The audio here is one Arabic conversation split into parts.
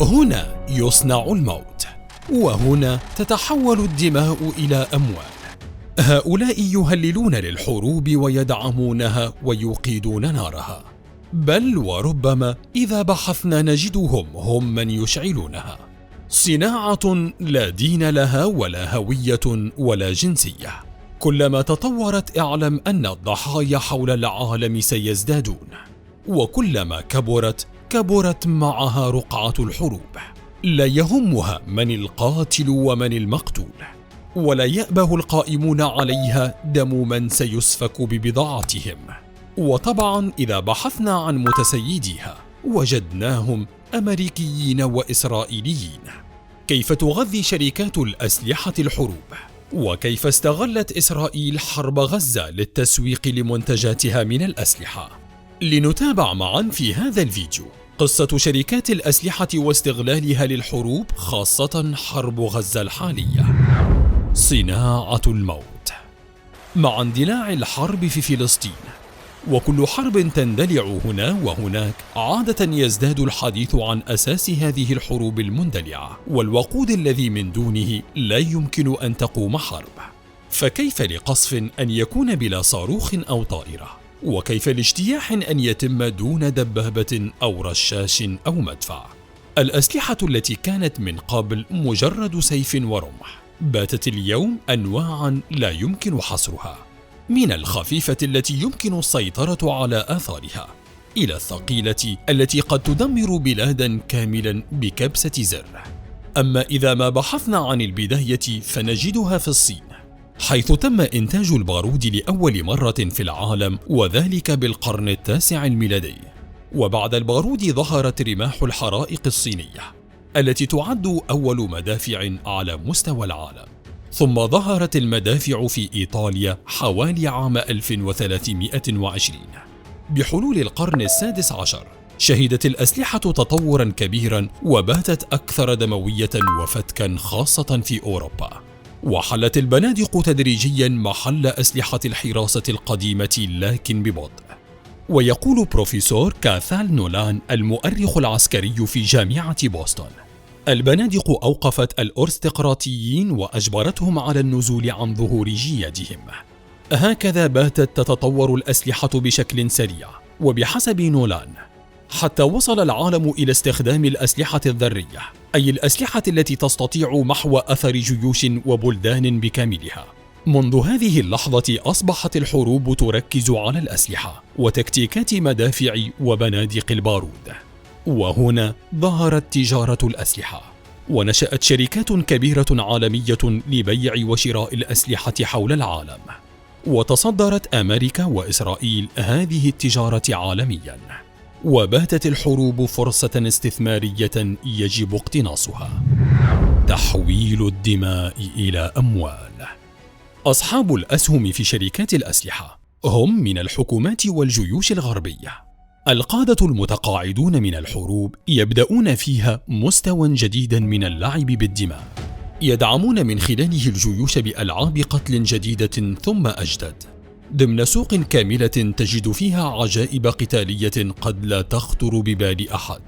هنا يصنع الموت، وهنا تتحول الدماء إلى أموال. هؤلاء يهللون للحروب ويدعمونها ويوقدون نارها، بل وربما إذا بحثنا نجدهم هم من يشعلونها. صناعة لا دين لها ولا هوية ولا جنسية. كلما تطورت اعلم أن الضحايا حول العالم سيزدادون، وكلما كبرت معها رقعة الحروب. لا يهمها من القاتل ومن المقتول، ولا يأبه القائمون عليها دم من سيسفك ببضاعتهم. وطبعا إذا بحثنا عن متسيديها وجدناهم أمريكيين وإسرائيليين. كيف تغذي شركات الأسلحة الحروب؟ وكيف استغلت إسرائيل حرب غزة للتسويق لمنتجاتها من الأسلحة؟ لنتابع معا في هذا الفيديو قصة شركات الأسلحة واستغلالها للحروب، خاصة حرب غزة الحالية. صناعة الموت. مع اندلاع الحرب في فلسطين وكل حرب تندلع هنا وهناك، عادة يزداد الحديث عن أساس هذه الحروب المندلعة والوقود الذي من دونه لا يمكن أن تقوم حرب. فكيف لقصف أن يكون بلا صاروخ أو طائرة؟ وكيف لاجتياح أن يتم دون دبابة أو رشاش أو مدفع؟ الأسلحة التي كانت من قبل مجرد سيف ورمح باتت اليوم أنواعا لا يمكن حصرها، من الخفيفة التي يمكن السيطرة على آثارها إلى الثقيلة التي قد تدمر بلادا كاملا بكبسة زر. أما إذا ما بحثنا عن البداية فنجدها في الصين، حيث تم إنتاج البارود لأول مرة في العالم، وذلك بالقرن التاسع الميلادي. وبعد البارود ظهرت رماح الحرائق الصينية التي تعد أول مدافع على مستوى العالم. ثم ظهرت المدافع في إيطاليا حوالي عام 1320. بحلول القرن السادس عشر شهدت الأسلحة تطورا كبيرا وباتت أكثر دموية وفتكا، خاصة في أوروبا. وحلت البنادق تدريجيا محل أسلحة الحراسة القديمة، لكن ببطء. ويقول بروفيسور كاثال نولان المؤرخ العسكري في جامعة بوسطن: البنادق أوقفت الأرستقراطيين وأجبرتهم على النزول عن ظهور جيادهم. هكذا باتت تتطور الأسلحة بشكل سريع، وبحسب نولان حتى وصل العالم إلى استخدام الأسلحة الذرية، أي الأسلحة التي تستطيع محو أثر جيوش وبلدان بكاملها. منذ هذه اللحظة أصبحت الحروب تركز على الأسلحة وتكتيكات مدافع وبنادق البارود. وهنا ظهرت تجارة الأسلحة، ونشأت شركات كبيرة عالمية لبيع وشراء الأسلحة حول العالم. وتصدرت أمريكا وإسرائيل هذه التجارة عالميا، وباتت الحروب فرصة استثمارية يجب اقتناصها. تحويل الدماء إلى أموال. أصحاب الأسهم في شركات الأسلحة هم من الحكومات والجيوش الغربية. القادة المتقاعدون من الحروب يبدأون فيها مستوى جديدا من اللعب بالدماء، يدعمون من خلاله الجيوش بألعاب قتل جديدة ثم أجدد، ضمن سوق كاملة تجد فيها عجائب قتالية قد لا تخطر ببال أحد.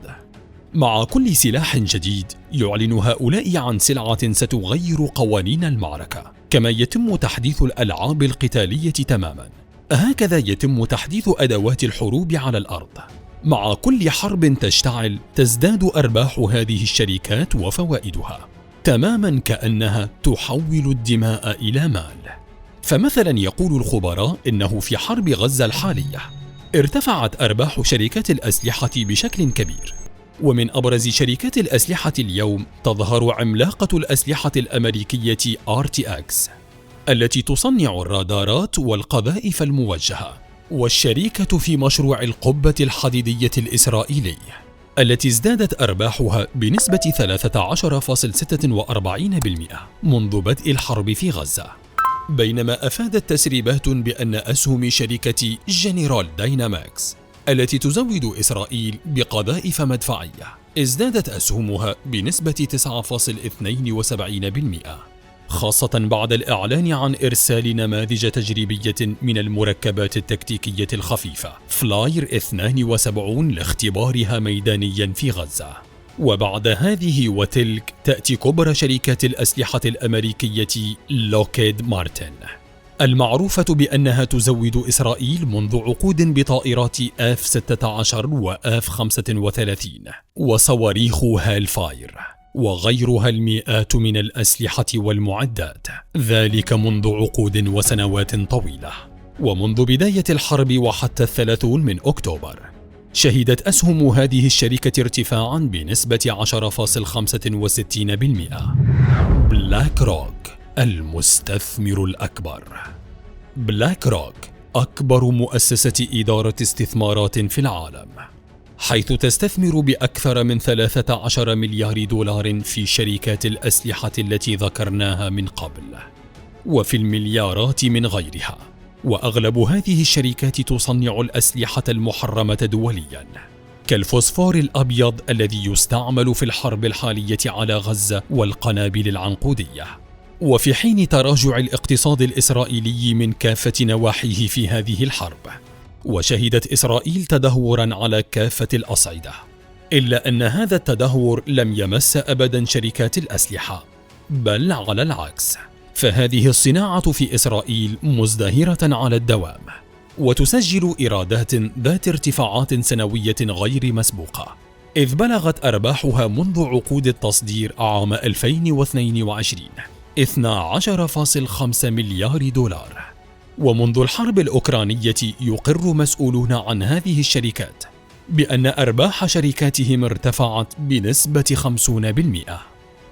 مع كل سلاح جديد يعلن هؤلاء عن سلعة ستغير قوانين المعركة، كما يتم تحديث الألعاب القتالية تماما. هكذا يتم تحديث أدوات الحروب على الأرض. مع كل حرب تشتعل تزداد أرباح هذه الشركات وفوائدها، تماما كأنها تحول الدماء إلى مال. فمثلا يقول الخبراء إنه في حرب غزة الحالية ارتفعت أرباح شركات الأسلحة بشكل كبير. ومن أبرز شركات الأسلحة اليوم تظهر عملاقة الأسلحة الأمريكية RTX التي تصنع الرادارات والقذائف الموجهة، والشريكة في مشروع القبة الحديدية الإسرائيلي التي ازدادت أرباحها بنسبة 13.46% منذ بدء الحرب في غزة. بينما أفادت تسريبات بأن أسهم شركة جنرال داينامكس التي تزود إسرائيل بقذائف مدفعية ازدادت أسهمها بنسبة 9.72%، خاصة بعد الإعلان عن إرسال نماذج تجريبية من المركبات التكتيكية الخفيفة فلاير 72 لاختبارها ميدانيا في غزة. وبعد هذه وتلك تأتي كبرى شركات الأسلحة الأمريكية لوكهيد مارتن، المعروفة بأنها تزود إسرائيل منذ عقود بطائرات F-16 و F-35 وصواريخ هالفاير وغيرها المئات من الأسلحة والمعدات، ذلك منذ عقود وسنوات طويلة. ومنذ بداية الحرب وحتى 30 من أكتوبر شهدت أسهم هذه الشركة ارتفاعاً بنسبة 10.65%. بلاك روك المستثمر الأكبر. بلاك روك أكبر مؤسسة إدارة استثمارات في العالم، حيث تستثمر بأكثر من 13 مليار دولار في شركات الأسلحة التي ذكرناها من قبل، وفي المليارات من غيرها. وأغلب هذه الشركات تصنع الأسلحة المحرمة دولياً، كالفوسفور الأبيض الذي يستعمل في الحرب الحالية على غزة والقنابل العنقودية. وفي حين تراجع الاقتصاد الإسرائيلي من كافة نواحيه في هذه الحرب، وشهدت إسرائيل تدهوراً على كافة الأصعدة، إلا أن هذا التدهور لم يمس أبداً شركات الأسلحة، بل على العكس، فهذه الصناعة في إسرائيل مزدهرة على الدوام، وتسجل إيرادات ذات ارتفاعات سنوية غير مسبوقة، إذ بلغت أرباحها منذ عقود التصدير عام 2022 12.5 مليار دولار. ومنذ الحرب الأوكرانية يقر مسؤولون عن هذه الشركات بأن أرباح شركاتهم ارتفعت بنسبة 50%،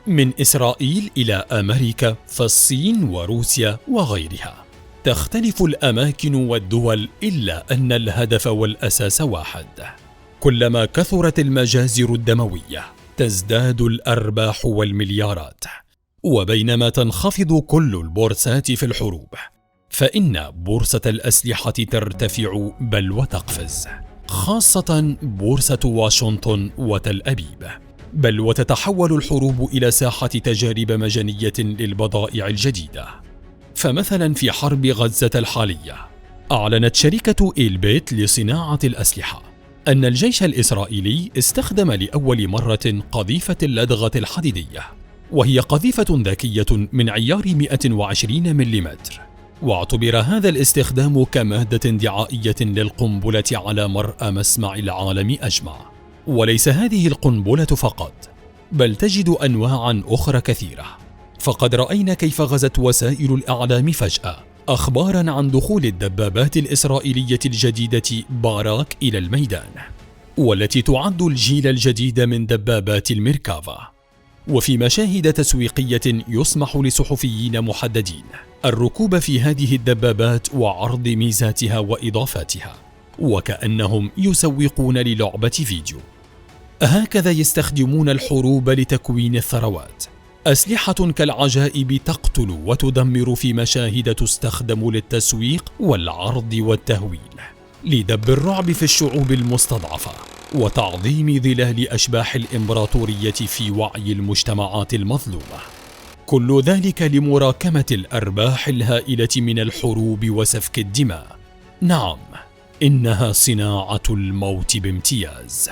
من إسرائيل إلى أمريكا فالصين وروسيا وغيرها. تختلف الأماكن والدول، إلا أن الهدف والأساس واحد: كلما كثرت المجازر الدموية تزداد الأرباح والمليارات. وبينما تنخفض كل البورصات في الحروب، فإن بورصة الأسلحة ترتفع بل وتقفز، خاصة بورصة واشنطن وتل أبيب. بل وتتحول الحروب إلى ساحة تجارب مجانية للبضائع الجديدة. فمثلا في حرب غزة الحالية أعلنت شركة إلبيت لصناعة الأسلحة أن الجيش الإسرائيلي استخدم لأول مرة قذيفة اللدغة الحديدية، وهي قذيفة ذكية من عيار 120 ملم، واعتبر هذا الاستخدام كمادة دعائية للقنبلة على مرأى مسمع العالم أجمع. وليس هذه القنبلة فقط، بل تجد أنواعا أخرى كثيرة. فقد رأينا كيف غزت وسائل الإعلام فجأة أخبارا عن دخول الدبابات الإسرائيلية الجديدة باراك إلى الميدان، والتي تعد الجيل الجديد من دبابات الميركافا. وفي مشاهد تسويقية يسمح لصحفيين محددين الركوب في هذه الدبابات وعرض ميزاتها وإضافاتها، وكأنهم يسوقون للعبة فيديو. هكذا يستخدمون الحروب لتكوين الثروات، أسلحة كالعجائب تقتل وتدمر في مشاهد تستخدم للتسويق والعرض والتهويل، لدب الرعب في الشعوب المستضعفة وتعظيم ظلال أشباح الإمبراطورية في وعي المجتمعات المظلومة. كل ذلك لمراكمة الأرباح الهائلة من الحروب وسفك الدماء. نعم، إنها صناعة الموت بامتياز.